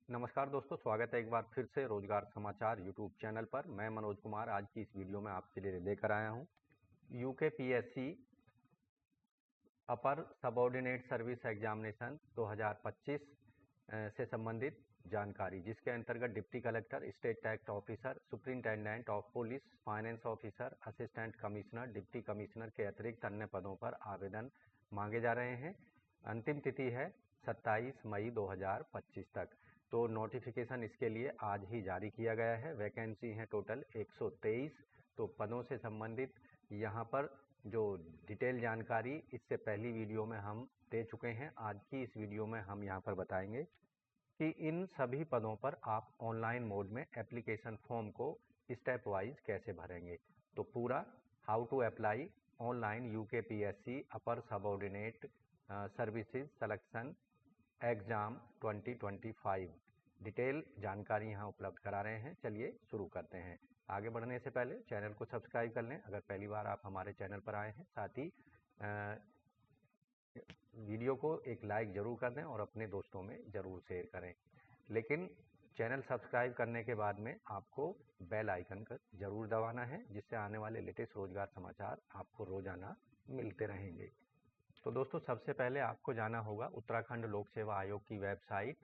नमस्कार दोस्तों, स्वागत है एक बार फिर से रोजगार समाचार यूट्यूब चैनल पर। मैं मनोज कुमार आज की इस वीडियो में आपके लिए लेकर आया हूं UKPSC upper subordinate service examination 2025 से संबंधित जानकारी, जिसके अंतर्गत deputy collector, state tax officer, superintendent of police, finance officer, assistant commissioner, deputy commissioner के अतिरिक्त अन्य पदों पर आवेदन मांगे जा रहे हैं। अंतिम तिथि है 27 मई 2025 तक। तो नोटिफिकेशन इसके लिए आज ही जारी किया गया है। वैकेंसी हैं टोटल 123। तो पदों से संबंधित यहाँ पर जो डिटेल जानकारी इससे पहली वीडियो में हम दे चुके हैं। आज की इस वीडियो में हम यहाँ पर बताएंगे कि इन सभी पदों पर आप ऑनलाइन मोड में एप्लीकेशन फॉर्म को स्टेप वाइज कैसे भरेंगे। तो पूरा how to apply online UKPSC upper subordinate services selection exam 2025 detail जानकारी यहाँ उपलब्ध करा रहे हैं। चलिए शुरू करते हैं। आगे बढ़ने से पहले चैनल को सब्सक्राइब कर लें अगर पहली बार आप हमारे चैनल पर आए हैं। साथ ही वीडियो को एक लाइक ज़रूर कर दें और अपने दोस्तों में ज़रूर शेयर करें। लेकिन चैनल सब्सक्राइब करने के बाद में आपको बेल आइकन का ज़रूर दबाना है, जिससे आने वाले लेटेस्ट रोजगार समाचार आपको रोज़ाना मिलते रहेंगे। तो दोस्तों, सबसे पहले आपको जाना होगा उत्तराखंड लोक सेवा आयोग की वेबसाइट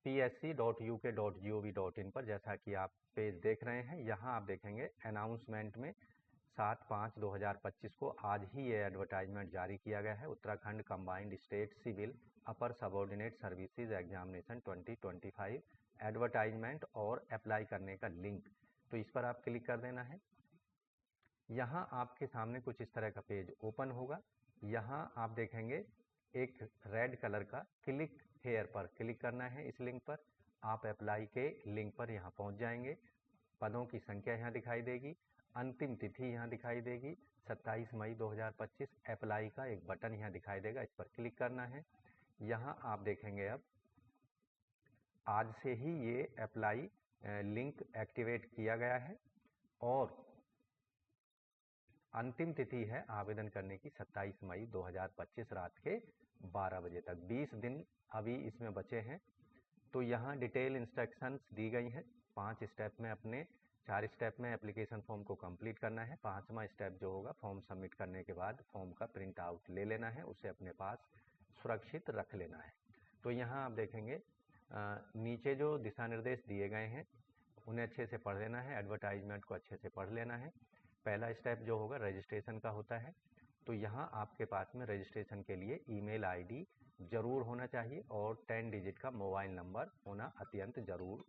psc.uk.gov.in पर। जैसा कि आप पेज देख रहे हैं, यहाँ आप देखेंगे अनाउंसमेंट में 7/5/2025 को आज ही ये एडवर्टाइजमेंट जारी किया गया है। उत्तराखंड कंबाइंड स्टेट सिविल अपर सबऑर्डिनेट सर्विसेज एग्जामिनेशन 2025 एडवर्टाइजमेंट और अप्लाई करने का लिंक। तो इस पर आप क्लिक कर देना है। यहाँ आपके सामने कुछ इस तरह का पेज ओपन होगा। यहाँ आप देखेंगे एक रेड कलर का क्लिक हेयर पर क्लिक करना है। इस लिंक पर आप अप्लाई के लिंक पर यहाँ पहुँच जाएंगे। पदों की संख्या यहाँ दिखाई देगी, अंतिम तिथि यहाँ दिखाई देगी 27 मई 2025। अप्लाई का एक बटन यहाँ दिखाई देगा, इस पर क्लिक करना है। यहाँ आप देखेंगे अब आज से ही ये अप्लाई लिंक एक्टिवेट किया गया है और अंतिम तिथि है आवेदन करने की 27 मई 2025 रात के 12 बजे तक। 20 दिन अभी इसमें बचे हैं। तो यहाँ डिटेल इंस्ट्रक्शंस दी गई हैं। 5 स्टेप में अपने 4 स्टेप में एप्लीकेशन फॉर्म को कंप्लीट करना है। 5वां स्टेप जो होगा, फॉर्म सबमिट करने के बाद फॉर्म का प्रिंट आउट ले लेना है, उसे अपने पास सुरक्षित रख लेना है। तो यहाँ आप देखेंगे नीचे जो दिशा निर्देश दिए गए हैं उन्हें अच्छे से पढ़ लेना है, एडवर्टाइजमेंट को अच्छे से पढ़ लेना है। पहला स्टेप जो होगा रजिस्ट्रेशन का होता है। तो यहाँ आपके पास में रजिस्ट्रेशन के लिए ईमेल आईडी ज़रूर होना चाहिए और 10 डिजिट का मोबाइल नंबर होना अत्यंत ज़रूर।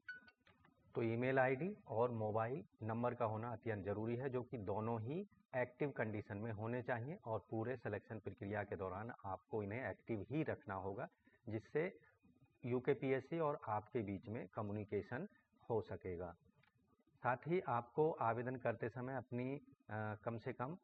तो ईमेल आईडी और मोबाइल नंबर का होना अत्यंत ज़रूरी है, जो कि दोनों ही एक्टिव कंडीशन में होने चाहिए और पूरे सिलेक्शन प्रक्रिया के दौरान आपको इन्हें एक्टिव ही रखना होगा, जिससे यूकेपीएससी और आपके बीच में कम्युनिकेशन हो सकेगा। साथ ही आपको आवेदन करते समय अपनी कम से कम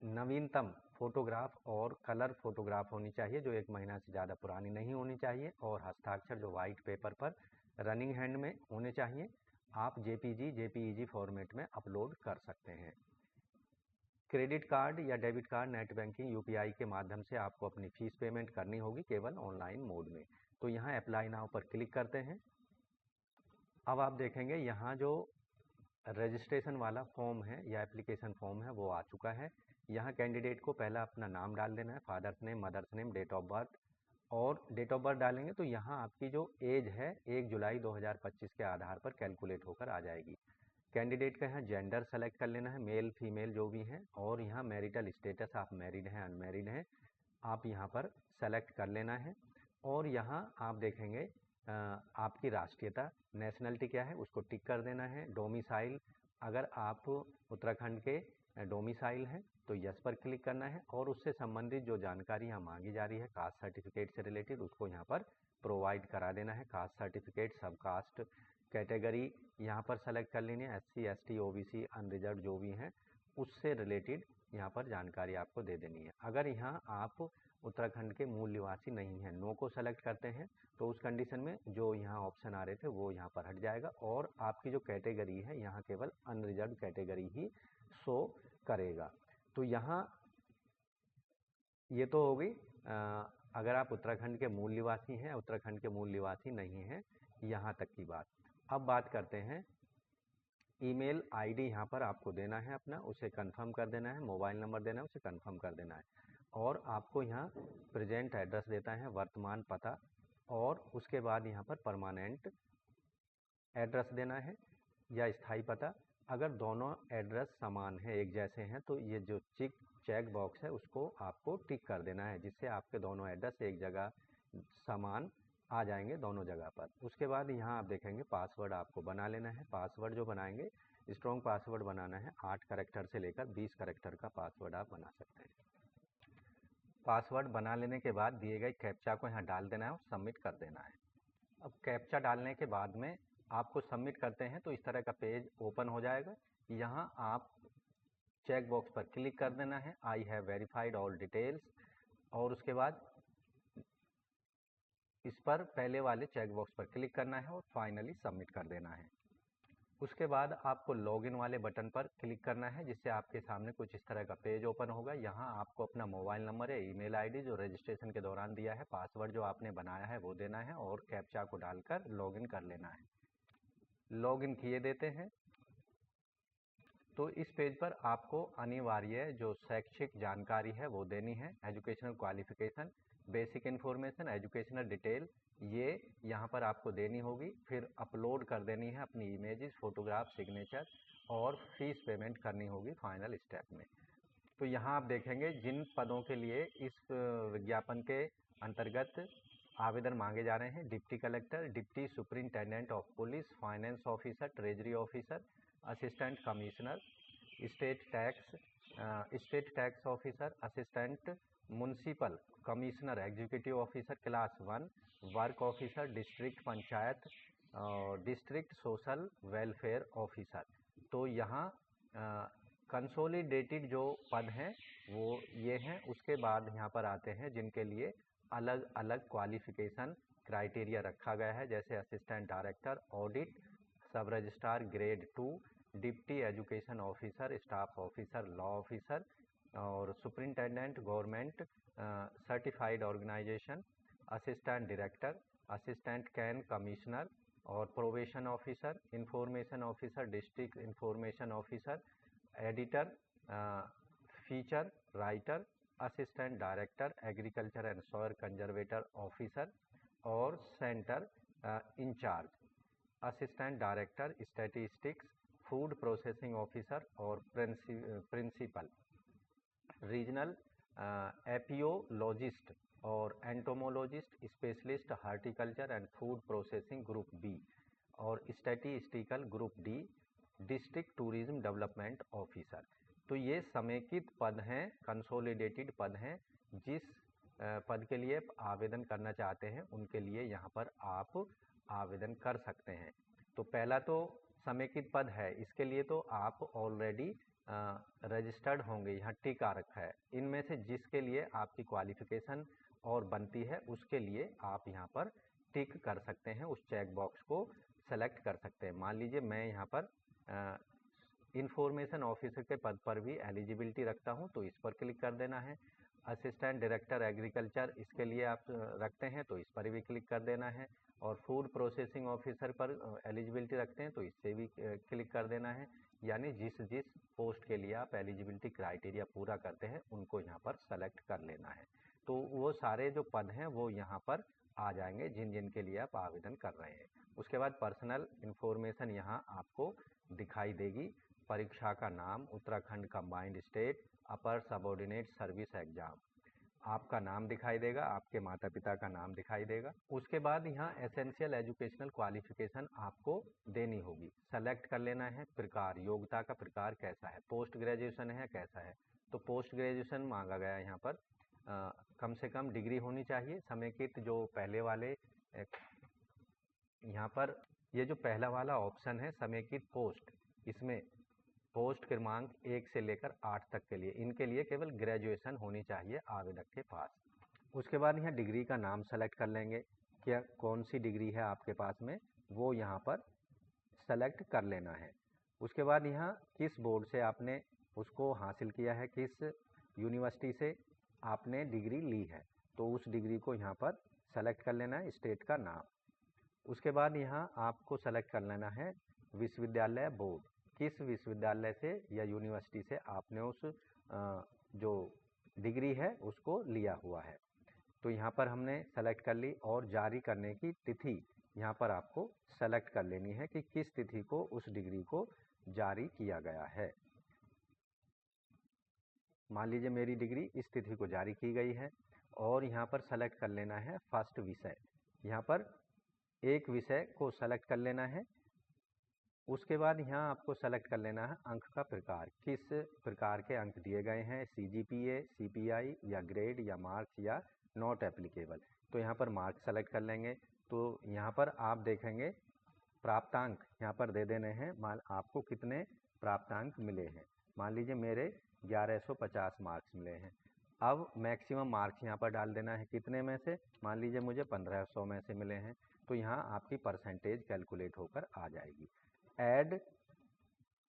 नवीनतम फोटोग्राफ और कलर फोटोग्राफ होनी चाहिए, जो 1 महीना से ज़्यादा पुरानी नहीं होनी चाहिए, और हस्ताक्षर जो वाइट पेपर पर रनिंग हैंड में होने चाहिए। आप जेपीईजी फॉर्मेट में अपलोड कर सकते हैं। क्रेडिट कार्ड या debit card, net banking, UPI के माध्यम से आपको अपनी फीस पेमेंट करनी होगी, केवल ऑनलाइन मोड में। तो यहाँ अप्लाई नाउ पर क्लिक करते हैं। अब आप देखेंगे यहाँ जो रजिस्ट्रेशन वाला फॉर्म है या एप्लीकेशन फॉर्म है वो आ चुका है। यहाँ कैंडिडेट को पहला अपना नाम डाल देना है, father's name, mother's name, date of birth, और डेट ऑफ बर्थ डालेंगे तो यहाँ आपकी जो एज है 1 जुलाई 2025 के आधार पर कैलकुलेट होकर आ जाएगी। कैंडिडेट का यहाँ जेंडर सेलेक्ट कर लेना है, मेल फीमेल जो भी हैं, और यहाँ मैरिटल स्टेटस, आप मैरिड हैं अनमैरिड हैं, आप यहाँ पर सेलेक्ट कर लेना है। और यहाँ आप देखेंगे आपकी राष्ट्रीयता, नेशनलिटी क्या है उसको टिक कर देना है। डोमिसाइल, अगर आप उत्तराखंड के डोमिसाइल हैं तो यस पर क्लिक करना है, और उससे संबंधित जो जानकारी यहाँ मांगी जा रही है कास्ट सर्टिफिकेट से रिलेटेड, उसको यहाँ पर प्रोवाइड करा देना है। कास्ट सर्टिफिकेट, सब कास्ट कैटेगरी यहाँ पर सेलेक्ट कर लेनी है, SC ST OBC अनरिजर्व जो भी हैं उससे रिलेटेड यहाँ पर जानकारी आपको दे देनी है। अगर यहाँ आप उत्तराखंड के मूल निवासी नहीं हैं, नो को सेलेक्ट करते हैं, तो उस कंडीशन में जो यहाँ ऑप्शन आ रहे थे वो यहाँ पर हट जाएगा, और आपकी जो कैटेगरी है यहाँ केवल अनरिजर्व कैटेगरी ही शो करेगा। तो यहाँ ये तो हो गई अगर आप उत्तराखंड के मूल निवासी हैं, उत्तराखंड के मूल निवासी नहीं हैं, यहाँ तक की बात। अब बात करते हैं ईमेल आईडी यहाँ पर आपको देना है अपना, उसे कंफर्म कर देना है, मोबाइल नंबर देना है, उसे कंफर्म कर देना है। और आपको यहाँ प्रेजेंट एड्रेस देता है, वर्तमान पता, और उसके बाद यहाँ पर परमानेंट एड्रेस देना है या स्थायी पता। अगर दोनों एड्रेस समान है, एक जैसे हैं, तो ये जो चेक बॉक्स है उसको आपको टिक कर देना है, जिससे आपके दोनों एड्रेस एक जगह समान आ जाएंगे दोनों जगह पर। उसके बाद यहाँ आप देखेंगे पासवर्ड आपको बना लेना है। पासवर्ड जो बनाएंगे, स्ट्रॉन्ग पासवर्ड बनाना है, 8 कैरेक्टर से लेकर 20 कैरेक्टर का पासवर्ड आप बना सकते हैं। पासवर्ड बना लेने के बाद दिए गए कैप्चा को यहाँ डाल देना है और सबमिट कर देना है। अब कैप्चा डालने के बाद में आपको सबमिट करते हैं तो इस तरह का पेज ओपन हो जाएगा। यहाँ आप चेक बॉक्स पर क्लिक कर देना है, I have verified all details, और उसके बाद इस पर पहले वाले चेक बॉक्स पर क्लिक करना है और फाइनली सबमिट कर देना है। उसके बाद आपको लॉगिन वाले बटन पर क्लिक करना है, जिससे आपके सामने कुछ इस तरह का पेज ओपन होगा। यहाँ आपको अपना मोबाइल नंबर या ईमेल आईडी जो रजिस्ट्रेशन के दौरान दिया है, पासवर्ड जो आपने बनाया है वो देना है और कैप्चा को डालकर लॉगिन कर लेना है। लॉगिन किए देते हैं तो इस पेज पर आपको अनिवार्य जो शैक्षिक जानकारी है वो देनी है, educational qualification, basic information, educational detail, ये यहाँ पर आपको देनी होगी। फिर अपलोड कर देनी है अपनी इमेजेस, फोटोग्राफ, सिग्नेचर, और फीस पेमेंट करनी होगी फाइनल स्टेप में। तो यहाँ आप देखेंगे जिन पदों के लिए इस विज्ञापन के अंतर्गत आवेदन मांगे जा रहे हैं, deputy collector, deputy superintendent of police, finance officer, treasury officer, assistant commissioner, state tax officer, assistant municipal commissioner, executive officer class 1, work officer, district panchayat और डिस्ट्रिक्ट सोशल वेलफेयर ऑफिसर। तो यहाँ कंसोलिडेटेड जो पद हैं वो ये हैं। उसके बाद यहाँ पर आते हैं जिनके लिए अलग अलग क्वालिफिकेशन क्राइटेरिया रखा गया है, जैसे assistant director audit, sub registrar grade 2, deputy education officer, staff officer, law officer, और superintendent government certified organisation, assistant director, assistant cane commissioner और probation officer, information officer, district information officer, editor, feature writer, assistant director agriculture and soil conservator officer और centre in charge, assistant director statistics, food processing officer और principal, regional apiologist और entomologist, specialist horticulture and food processing group B और statistical group D, district tourism development officer. तो ये समेकित पद हैं, consolidated पद हैं। जिस पद के लिए आवेदन करना चाहते हैं उनके लिए यहाँ पर आप आवेदन कर सकते हैं। तो पहला तो समेकित पद है, इसके लिए तो आप ऑलरेडी रजिस्टर्ड होंगे, यहाँ टिक आ रखा है। इनमें से जिसके लिए आपकी क्वालिफिकेशन और बनती है उसके लिए आप यहाँ पर टिक कर सकते हैं, उस चेक बॉक्स को सेलेक्ट कर सकते हैं। मान लीजिए मैं यहाँ पर इंफॉर्मेशन ऑफिसर के पद पर भी एलिजिबिलिटी रखता हूँ, तो इस पर क्लिक कर देना है। असिस्टेंट डायरेक्टर एग्रीकल्चर इसके लिए आप रखते हैं तो इस पर भी क्लिक कर देना है। और फूड प्रोसेसिंग ऑफिसर पर एलिजिबिलिटी रखते हैं तो इससे भी क्लिक कर देना है। यानी जिस जिस पोस्ट के लिए आप एलिजिबिलिटी क्राइटेरिया पूरा करते हैं उनको यहाँ पर सेलेक्ट कर लेना है। तो वो सारे जो पद हैं वो यहाँ पर आ जाएंगे जिन जिन के लिए आप आवेदन कर रहे हैं। उसके बाद पर्सनल इन्फॉर्मेशन यहाँ आपको दिखाई देगी। परीक्षा का नाम, उत्तराखंड कंबाइंड स्टेट अपर सबऑर्डिनेट सर्विस एग्जाम, आपका नाम दिखाई देगा, आपके माता पिता का नाम दिखाई देगा। उसके बाद यहाँ एसेंशियल एजुकेशनल क्वालिफिकेशन आपको देनी होगी, सेलेक्ट कर लेना है। प्रकार, योग्यता का प्रकार कैसा है, पोस्ट ग्रेजुएशन है कैसा है, तो पोस्ट ग्रेजुएशन मांगा गया है यहाँ पर। कम से कम डिग्री होनी चाहिए। समेकित जो पहले वाले यहाँ पर ये जो पहला वाला ऑप्शन है समेकित पोस्ट, इसमें पोस्ट क्रमांक 1 से लेकर 8 तक के लिए, इनके लिए केवल ग्रेजुएशन होनी चाहिए आवेदक के पास। उसके बाद यहाँ डिग्री का नाम सेलेक्ट कर लेंगे, क्या कौन सी डिग्री है आपके पास में वो यहाँ पर सेलेक्ट कर लेना है। उसके बाद यहाँ किस बोर्ड से आपने उसको हासिल किया है, किस यूनिवर्सिटी से आपने डिग्री ली है, तो उस डिग्री को यहाँ पर सेलेक्ट कर लेना है, स्टेट का नाम। उसके बाद यहाँ आपको सेलेक्ट कर लेना है विश्वविद्यालय बोर्ड, किस विश्वविद्यालय से या यूनिवर्सिटी से आपने उस जो डिग्री है उसको लिया हुआ है। तो यहाँ पर हमने सेलेक्ट कर ली, और जारी करने की तिथि यहाँ पर आपको सेलेक्ट कर लेनी है कि किस तिथि को उस डिग्री को जारी किया गया है। मान लीजिए मेरी डिग्री इस तिथि को जारी की गई है, और यहाँ पर सेलेक्ट कर लेना है फर्स्ट विषय। यहाँ पर एक विषय को सेलेक्ट कर लेना है। उसके बाद यहाँ आपको सेलेक्ट कर लेना है अंक का प्रकार, किस प्रकार के अंक दिए गए हैं, CGPA, CPI या ग्रेड या मार्क्स या नॉट एप्लीकेबल। तो यहाँ पर मार्क्स सेलेक्ट कर लेंगे। तो यहाँ पर आप देखेंगे प्राप्तांक यहाँ पर दे देने हैं, आपको कितने प्राप्तांक मिले हैं। मान लीजिए मेरे 1150 मार्क्स मिले हैं। अब मैक्सिमम मार्क्स यहाँ पर डाल देना है, कितने में से, मान लीजिए मुझे 1500 में से मिले हैं। तो यहाँ आपकी परसेंटेज कैलकुलेट होकर आ जाएगी। ऐड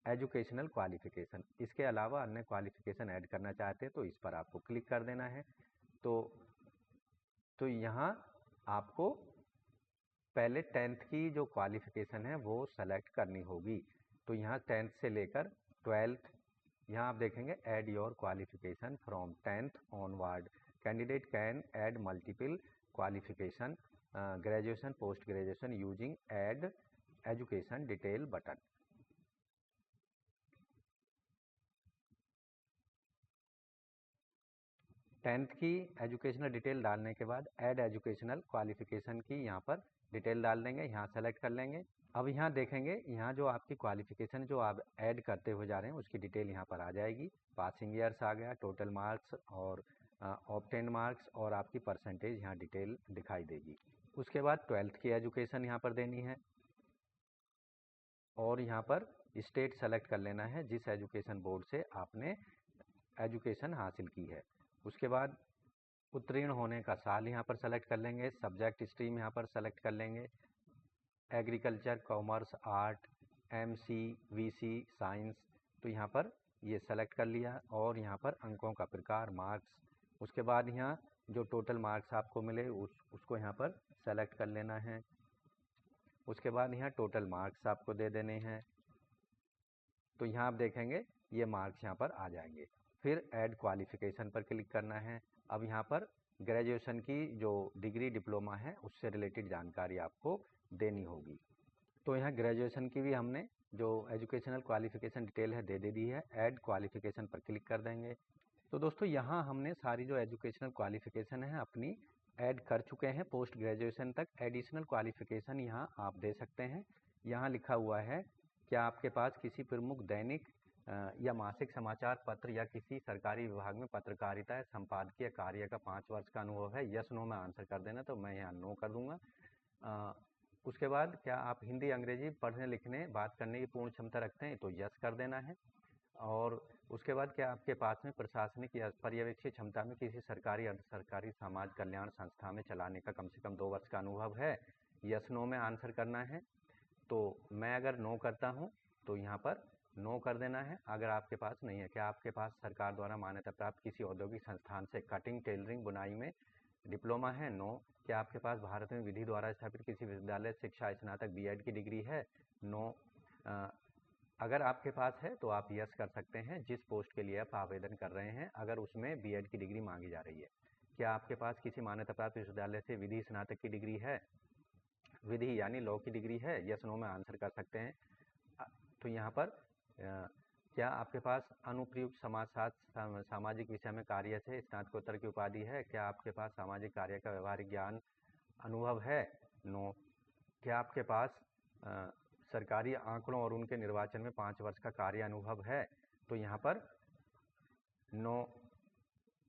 एजुकेशनल क्वालिफिकेशन, इसके अलावा अन्य क्वालिफिकेशन ऐड करना चाहते हैं तो इस पर आपको क्लिक कर देना है। तो यहाँ आपको पहले 10th की जो क्वालिफिकेशन है वो सेलेक्ट करनी होगी। तो यहाँ 10th से लेकर 12th, यहाँ आप देखेंगे add your qualification from 10th onward, candidate can add multiple qualification, graduation, post graduation using add education detail button. Tenth की एजुकेशनल डिटेल डालने के बाद ऐड एजुकेशनल क्वालिफिकेशन की यहाँ पर डिटेल डाल देंगे, यहाँ सेलेक्ट कर लेंगे। अब यहाँ देखेंगे, यहाँ जो आपकी क्वालिफिकेशन जो आप ऐड करते हुए जा रहे हैं उसकी डिटेल यहाँ पर आ जाएगी। पासिंग ईयर्स आ गया, टोटल मार्क्स और ऑब्टेन मार्क्स, और आपकी परसेंटेज यहाँ डिटेल दिखाई देगी। उसके बाद 12th की एजुकेशन यहाँ पर देनी है, और यहाँ पर स्टेट सेलेक्ट कर लेना है जिस एजुकेशन बोर्ड से आपने एजुकेशन हासिल की है। उसके बाद उत्तीर्ण होने का साल यहाँ पर सेलेक्ट कर लेंगे, सब्जेक्ट स्ट्रीम यहाँ पर सेलेक्ट कर लेंगे, agriculture, commerce, art, MC, VC, science. तो यहाँ पर ये सेलेक्ट कर लिया, और यहाँ पर अंकों का प्रकार, मार्क्स। उसके बाद यहाँ जो टोटल मार्क्स आपको मिले उसको यहाँ पर सेलेक्ट कर लेना है। उसके बाद यहाँ टोटल मार्क्स आपको दे देने हैं। तो यहाँ आप देखेंगे ये मार्क्स यहाँ पर आ जाएंगे। फिर ऐड क्वालिफिकेशन पर क्लिक करना है। अब यहाँ पर ग्रेजुएशन की जो डिग्री डिप्लोमा है उससे रिलेटेड जानकारी आपको देनी होगी। तो यहाँ ग्रेजुएशन की भी हमने जो एजुकेशनल क्वालिफिकेशन डिटेल है दे दी है। ऐड क्वालिफिकेशन पर क्लिक कर देंगे। तो दोस्तों यहाँ हमने सारी जो एजुकेशनल क्वालिफिकेशन है अपनी ऐड कर चुके हैं। पोस्ट ग्रेजुएशन तक एडिशनल क्वालिफिकेशन यहाँ आप दे सकते हैं। यहाँ लिखा हुआ है क्या आपके पास किसी प्रमुख दैनिक या मासिक समाचार पत्र या किसी सरकारी विभाग में पत्रकारिता या संपादकीय कार्य का 5 वर्ष का अनुभव है। यस नो में आंसर कर देना, तो मैं यहाँ नो कर दूंगा। उसके बाद क्या आप हिंदी अंग्रेजी पढ़ने लिखने बात करने की पूर्ण क्षमता रखते हैं, तो यस कर देना है। और उसके बाद क्या आपके पास में प्रशासनिक या पर्यवेक्षी क्षमता में किसी सरकारी अर्ध सरकारी समाज कल्याण संस्था में चलाने का कम से कम 2 वर्ष का अनुभव है। यस नो में आंसर करना है। तो मैं अगर नो करता हूँ तो यहाँ पर नो कर देना है। अगर आपके पास नहीं है, क्या आपके पास सरकार द्वारा मान्यता प्राप्त किसी औद्योगिक संस्थान से कटिंग, टेलरिंग, बुनाई में डिप्लोमा है। नो। क्या आपके पास भारत में विधि द्वारा स्थापित किसी विश्वविद्यालय शिक्षा स्नातक B.Ed की डिग्री है। नो। अगर आपके पास है तो आप यस कर सकते हैं जिस पोस्ट के लिए आप आवेदन कर रहे हैं, अगर उसमें B.Ed की डिग्री मांगी जा रही है। क्या आपके पास किसी मान्यता प्राप्त विश्वविद्यालय से विधि स्नातक की डिग्री है, विधि यानी लॉ की डिग्री है। यस नो में आंसर कर सकते हैं। तो यहाँ पर क्या आपके पास अनुप्रयुक्त समाजशास्त्र सामाजिक विषय में कार्य से स्नातकोत्तर की उपाधि है। क्या आपके पास सामाजिक कार्य का व्यवहारिक ज्ञान अनुभव है। नो। क्या आपके पास सरकारी आंकड़ों और उनके निर्वाचन में 5 वर्ष का कार्य अनुभव है, तो यहाँ पर नो।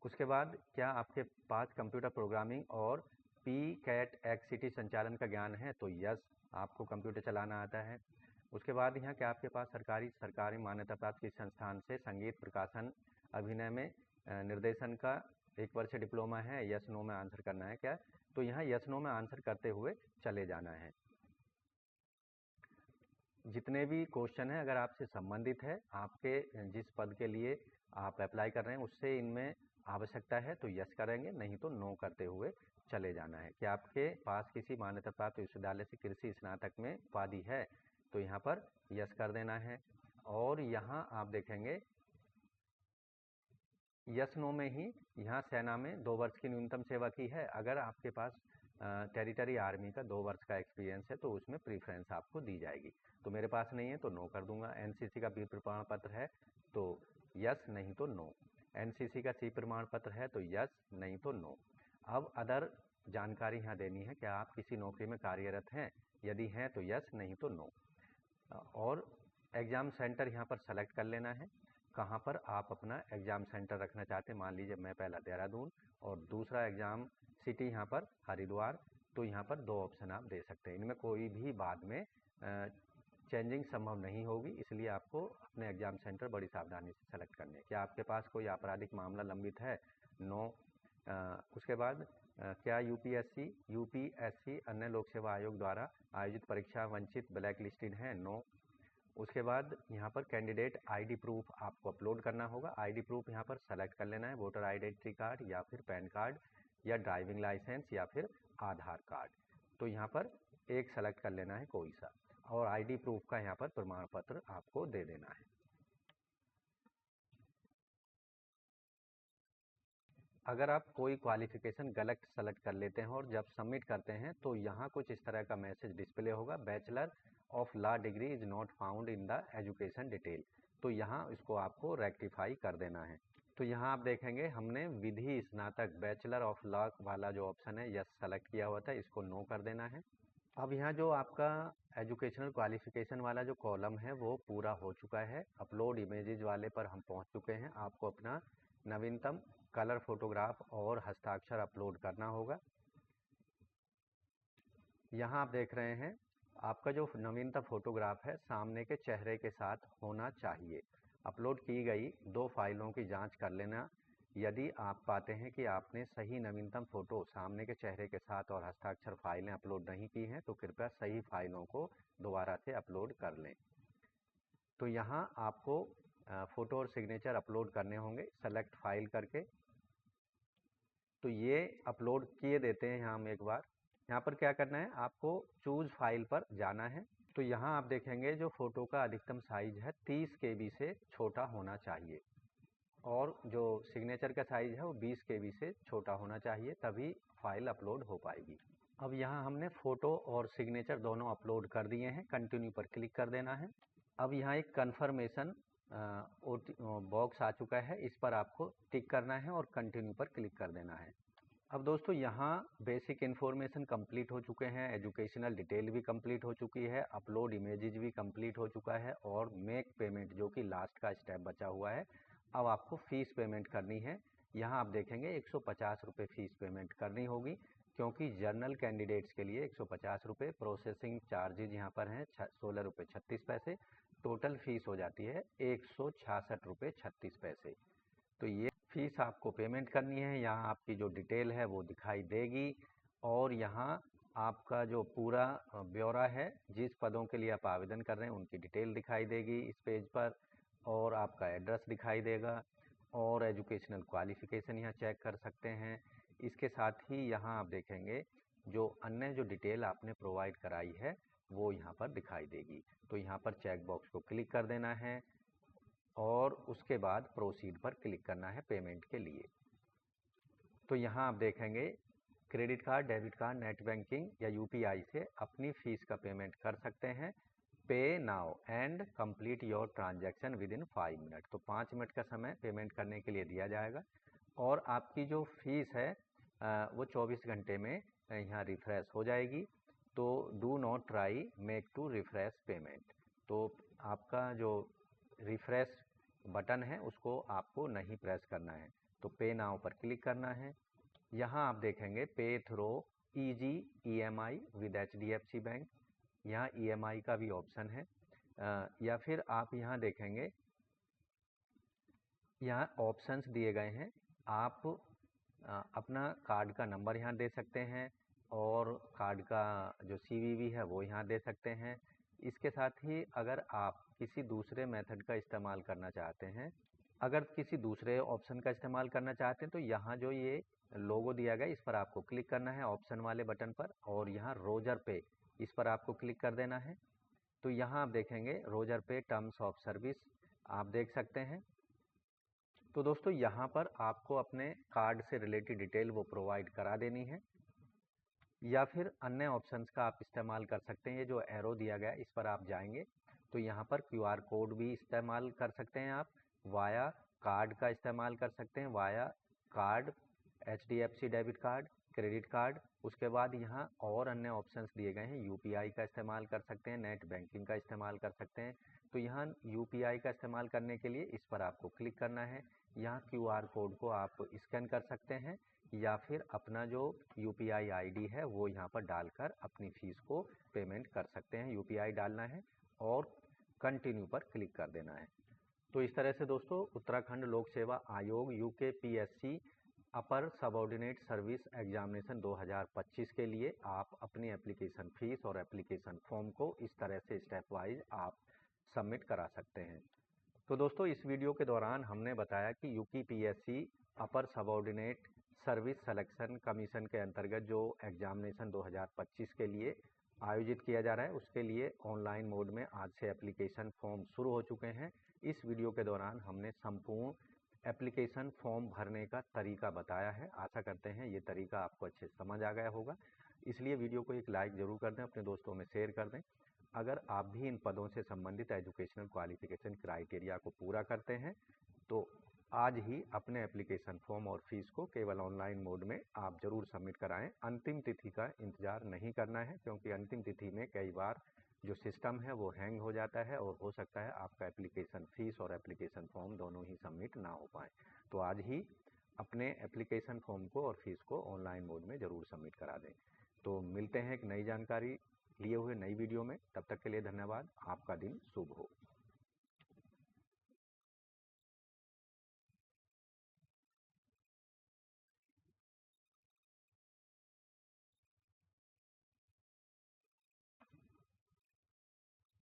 उसके बाद क्या आपके पास कंप्यूटर प्रोग्रामिंग और PCAT XCT संचालन का ज्ञान है, तो यस, आपको कंप्यूटर चलाना आता है। उसके बाद यहाँ क्या आपके पास सरकारी मान्यता प्राप्त किसी संस्थान से संगीत प्रकाशन अभिनय में निर्देशन का 1 वर्ष डिप्लोमा है। यस नो में आंसर करना है क्या, तो यहाँ यस नो में आंसर करते हुए चले जाना है। जितने भी क्वेश्चन हैं अगर आपसे संबंधित है, आपके जिस पद के लिए आप अप्लाई कर रहे हैं उससे इनमें आवश्यकता है तो यस करेंगे, नहीं तो नो करते हुए चले जाना है। कि आपके पास किसी मान्यता प्राप्त विश्वविद्यालय से कृषि स्नातक में उपाधि है तो यहाँ पर यस कर देना है। और यहाँ आप देखेंगे यस नो में ही यहाँ सेना में 2 वर्ष की न्यूनतम सेवा की है। अगर आपके पास टेरिटरी आर्मी का 2 वर्ष का एक्सपीरियंस है तो उसमें प्रीफ्रेंस आपको दी जाएगी। तो मेरे पास नहीं है तो नो कर दूंगा। एनसीसी का बी प्रमाण पत्र है तो यस, नहीं तो नो। एनसीसी का सी प्रमाण पत्र है तो यस, नहीं तो नो। अब अदर जानकारी यहाँ देनी है कि आप किसी नौकरी में कार्यरत हैं, यदि हैं तो यस, नहीं तो नो। और एग्ज़ाम सेंटर यहाँ पर सेलेक्ट कर लेना है, कहाँ पर आप अपना एग्ज़ाम सेंटर रखना चाहते हैं। मान लीजिए मैं पहला देहरादून और दूसरा एग्ज़ाम सिटी यहाँ पर हरिद्वार, तो यहाँ पर 2 ऑप्शन आप दे सकते हैं। इनमें कोई भी बाद में चेंजिंग संभव नहीं होगी, इसलिए आपको अपने एग्ज़ाम सेंटर बड़ी सावधानी से सेलेक्ट करने हैं। क्या आपके पास कोई आपराधिक मामला लंबित है? नो। उसके बाद क्या यूपीएससी अन्य लोक सेवा आयोग द्वारा आयोजित परीक्षा वंचित ब्लैक लिस्टेड है? नो। उसके बाद यहाँ पर कैंडिडेट आईडी प्रूफ आपको अपलोड करना होगा। आईडी प्रूफ यहाँ पर सेलेक्ट कर लेना है, वोटर आइडेंटिटी कार्ड या फिर पैन कार्ड या ड्राइविंग लाइसेंस या फिर आधार कार्ड। तो यहाँ पर एक सेलेक्ट कर लेना है कोई सा, और आईडी प्रूफ का यहाँ पर प्रमाण पत्र आपको दे देना है। अगर आप कोई क्वालिफिकेशन गलत सेलेक्ट कर लेते हैं और जब सबमिट करते हैं तो यहाँ कुछ इस तरह का मैसेज डिस्प्ले होगा, bachelor of law degree is not found in the education detail. तो यहाँ इसको आपको रेक्टिफाई कर देना है। तो यहाँ आप देखेंगे हमने विधि स्नातक बैचलर ऑफ लॉ वाला जो ऑप्शन है यस सेलेक्ट किया हुआ था, इसको नो कर देना है। अब यहाँ जो आपका एजुकेशनल क्वालिफिकेशन वाला जो कॉलम है वो पूरा हो चुका है। अपलोड इमेजेस वाले पर हम पहुँच चुके हैं। आपको अपना नवीनतम कलर फोटोग्राफ और हस्ताक्षर अपलोड करना होगा। यहाँ आप देख रहे हैं आपका जो नवीनतम फोटोग्राफ है सामने के चेहरे के साथ होना चाहिए। अपलोड की गई 2 फाइलों की जांच कर लेना। यदि आप पाते हैं कि आपने सही नवीनतम फ़ोटो सामने के चेहरे के साथ और हस्ताक्षर फाइलें अपलोड नहीं की हैं तो कृपया सही फाइलों को दोबारा से अपलोड कर लें। तो यहाँ आपको फ़ोटो और सिग्नेचर अपलोड करने होंगे सेलेक्ट फाइल करके। तो ये अपलोड किए देते हैं हम एक बार। यहाँ पर क्या करना है, आपको चूज़ फाइल पर जाना है। तो यहाँ आप देखेंगे जो फ़ोटो का अधिकतम साइज़ है 30 KB से छोटा होना चाहिए और जो सिग्नेचर का साइज़ है वो 20 KB से छोटा होना चाहिए, तभी फाइल अपलोड हो पाएगी। अब यहाँ हमने फ़ोटो और सिग्नेचर दोनों अपलोड कर दिए हैं, कंटिन्यू पर क्लिक कर देना है। अब यहाँ एक कन्फर्मेशन बॉक्स आ चुका है, इस पर आपको टिक करना है और कंटिन्यू पर क्लिक कर देना है। अब दोस्तों यहाँ बेसिक इन्फॉर्मेशन कंप्लीट हो चुके हैं, एजुकेशनल डिटेल भी कंप्लीट हो चुकी है, अपलोड इमेजेस भी कंप्लीट हो चुका है और मेक पेमेंट जो कि लास्ट का स्टेप बचा हुआ है। अब आपको फ़ीस पेमेंट करनी है। यहाँ आप देखेंगे 150 रुपये फ़ीस पेमेंट करनी होगी, क्योंकि जर्नल कैंडिडेट्स के लिए 150 रुपये, प्रोसेसिंग चार्जेज यहाँ पर हैं 16 रुपये 36 पैसे, टोटल फ़ीस हो जाती है 166 रुपये 36 पैसे। तो ये फ़ीस आपको पेमेंट करनी है। यहाँ आपकी जो डिटेल है वो दिखाई देगी और यहाँ आपका जो पूरा ब्यौरा है, जिस पदों के लिए आप आवेदन कर रहे हैं उनकी डिटेल दिखाई देगी इस पेज पर, और आपका एड्रेस दिखाई देगा और एजुकेशनल क्वालिफ़िकेशन यहाँ चेक कर सकते हैं। इसके साथ ही यहाँ आप देखेंगे जो अन्य जो डिटेल आपने प्रोवाइड कराई है वो यहाँ पर दिखाई देगी। तो यहाँ पर चेक बॉक्स को क्लिक कर देना है और उसके बाद प्रोसीड पर क्लिक करना है पेमेंट के लिए। तो यहाँ आप देखेंगे credit card, debit card, net banking या यूपीआई से अपनी फ़ीस का पेमेंट कर सकते हैं। पे now and complete your transaction with in 5 minute. तो 5 मिनट का समय पेमेंट करने के लिए दिया जाएगा और आपकी जो फ़ीस है वो 24 घंटे में यहाँ रिफ्रेश हो जाएगी। तो do not try make to refresh payment. तो आपका जो रिफ्रेश बटन है उसको आपको नहीं प्रेस करना है। तो पे नाउ पर क्लिक करना है। यहाँ आप देखेंगे pay through easy EMI with HDFC bank, यहाँ EMI का भी ऑप्शन है। या फिर आप यहाँ देखेंगे यहाँ ऑप्शंस दिए गए हैं। आप अपना कार्ड का नंबर यहाँ दे सकते हैं और कार्ड का जो CVV है वो यहाँ दे सकते हैं। इसके साथ ही अगर आप किसी दूसरे मेथड का इस्तेमाल करना चाहते हैं अगर किसी दूसरे ऑप्शन का इस्तेमाल करना चाहते हैं तो यहाँ जो ये लोगो दिया गया इस पर आपको क्लिक करना है ऑप्शन वाले बटन पर, और यहाँ रोजर पे इस पर आपको क्लिक कर देना है। तो यहाँ आप देखेंगे रोजर पे टर्म्स ऑफ सर्विस आप देख सकते हैं। तो दोस्तों यहाँ पर आपको अपने कार्ड से रिलेटेड डिटेल वो प्रोवाइड करा देनी है, या फिर अन्य ऑप्शंस का आप इस्तेमाल कर सकते हैं। ये जो एरो दिया गया इस पर आप जाएंगे तो यहाँ पर QR कोड भी इस्तेमाल कर सकते हैं, आप वाया कार्ड का इस्तेमाल कर सकते हैं, via card, HDFC debit card, credit card. उसके बाद यहाँ और अन्य ऑप्शंस दिए गए हैं, UPI का इस्तेमाल कर सकते हैं, नेट बैंकिंग का इस्तेमाल कर सकते हैं। तो यहाँ UPI का इस्तेमाल करने के लिए इस पर आपको क्लिक करना है। यहाँ QR कोड को आप स्कैन कर सकते हैं, या फिर अपना जो UPI ID है वो यहाँ पर डालकर अपनी फीस को पेमेंट कर सकते हैं। UPI डालना है और कंटिन्यू पर क्लिक कर देना है। तो इस तरह से दोस्तों उत्तराखंड लोक सेवा आयोग UKPSC अपर सबऑर्डिनेट सर्विस एग्जामिनेशन 2025 के लिए आप अपनी एप्लीकेशन फीस और एप्लीकेशन फॉर्म को इस तरह से स्टेप वाइज आप सबमिट करा सकते हैं। तो दोस्तों इस वीडियो के दौरान हमने बताया कि UKPSC अपर सबऑर्डिनेट सर्विस सिलेक्शन कमीशन के अंतर्गत जो एग्जामिनेशन 2025 के लिए आयोजित किया जा रहा है उसके लिए ऑनलाइन मोड में आज से एप्लीकेशन फॉर्म शुरू हो चुके हैं। इस वीडियो के दौरान हमने संपूर्ण एप्लीकेशन फॉर्म भरने का तरीका बताया है। आशा करते हैं ये तरीका आपको अच्छे से समझ आ गया होगा, इसलिए वीडियो को एक लाइक ज़रूर कर दें, अपने दोस्तों में शेयर कर दें। अगर आप भी इन पदों से संबंधित एजुकेशनल क्वालिफिकेशन क्राइटेरिया को पूरा करते हैं तो आज ही अपने एप्लीकेशन फॉर्म और फीस को केवल ऑनलाइन मोड में आप ज़रूर सबमिट कराएं। अंतिम तिथि का इंतज़ार नहीं करना है, क्योंकि अंतिम तिथि में कई बार जो सिस्टम है वो हैंग हो जाता है और हो सकता है आपका एप्लीकेशन फीस और एप्लीकेशन फॉर्म दोनों ही सबमिट ना हो पाए। तो आज ही अपने एप्लीकेशन फॉर्म को और फीस को ऑनलाइन मोड में ज़रूर सबमिट करा दें। तो मिलते हैं एक नई जानकारी लिए हुए नई वीडियो में, तब तक के लिए धन्यवाद। आपका दिन शुभ हो।